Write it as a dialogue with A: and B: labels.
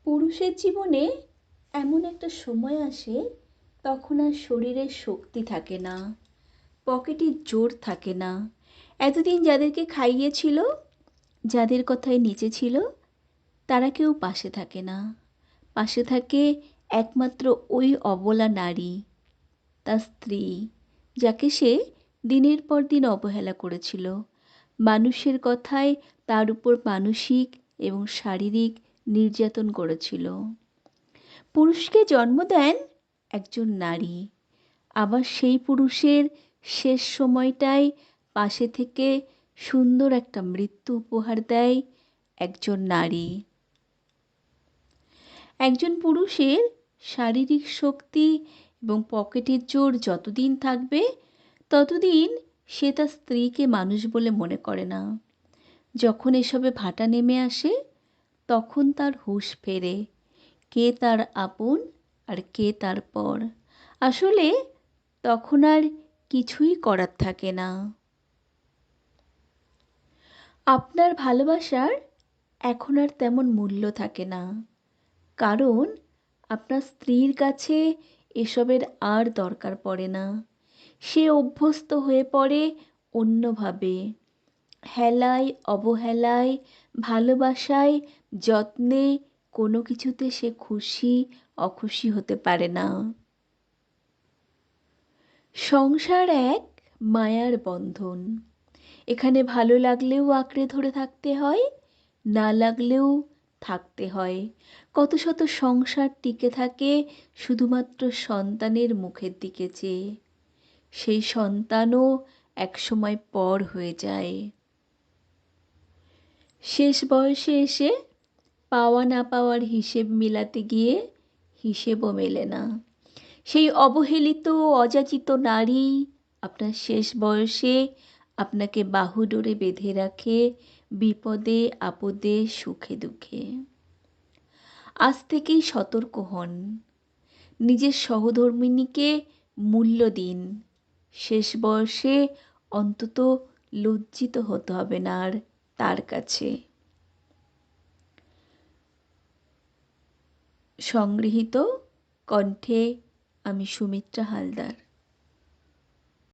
A: পুরুষের জীবনে এমন একটা সময় আসে তখন আর শরীরের শক্তি থাকে না, পকেটে জোর থাকে না। এতদিন যাদেরকে খাইয়েছিল, যাদের কথায় নেচেছিল, তারা কেউ পাশে থাকে না। পাশে থাকে একমাত্র ওই অবলা নারী, তার স্ত্রী, যাকে সে দিনের পর দিন অবহেলা করেছিল। মানুষের কথায় তার উপর মানসিক এবং শারীরিক নির্যাতন করেছিল। পুরুষকে জন্ম দেন একজন নারী, আবার সেই পুরুষের শেষ সময়টায় পাশে থেকে সুন্দর একটা মৃত্যু উপহার দেয় একজন নারী। একজন পুরুষের শারীরিক শক্তি এবং পকেটের জোর যতদিন থাকবে ততদিন সে তার স্ত্রীকে মানুষ বলে মনে করে না। যখন এসবে ভাটা নেমে আসে তখন তার হুঁশ ফেরে, কে তার আপন আর কে তার পর। আসলে তখন আর কিছুই করার থাকে না। আপনার ভালোবাসার এখন আর তেমন মূল্য থাকে না, কারণ আপনার স্ত্রীর কাছে এসবের আর দরকার পড়ে না। সে অভ্যস্ত হয়ে পড়ে অন্যভাবে, হেলায় অবহেলায়, ভালোবাসায় যত্নে। কোনো কিছুতে সে খুশি অখুশি হতে পারে না। সংসার এক মায়ার বন্ধন। এখানে ভালো লাগলেও আঁকড়ে ধরে থাকতে হয়, না লাগলেও থাকতে হয়। কত শত সংসার টিকে থাকে শুধুমাত্র সন্তানের মুখের দিকে চেয়ে। সেই সন্তানও একসময় পর হয়ে যায়। শেষ বয়সে এসে পাওয়া না পাওয়ার হিসেব মেলাতে গিয়ে হিসেবও মেলে না। সেই অবহেলিত অযাচিত নারী আপনার শেষ বয়সে আপনাকে বাহুডোরে বেঁধে রাখে বিপদে আপদে সুখে দুঃখে। আজ থেকেই সতর্ক হন, নিজের সহধর্মিণীকে মূল্য দিন। শেষ বয়সে অন্তত লজ্জিত হতে হবে না আর তার কাছে। সংগৃহীত, কণ্ঠে আমি সুমিত্রা হালদার।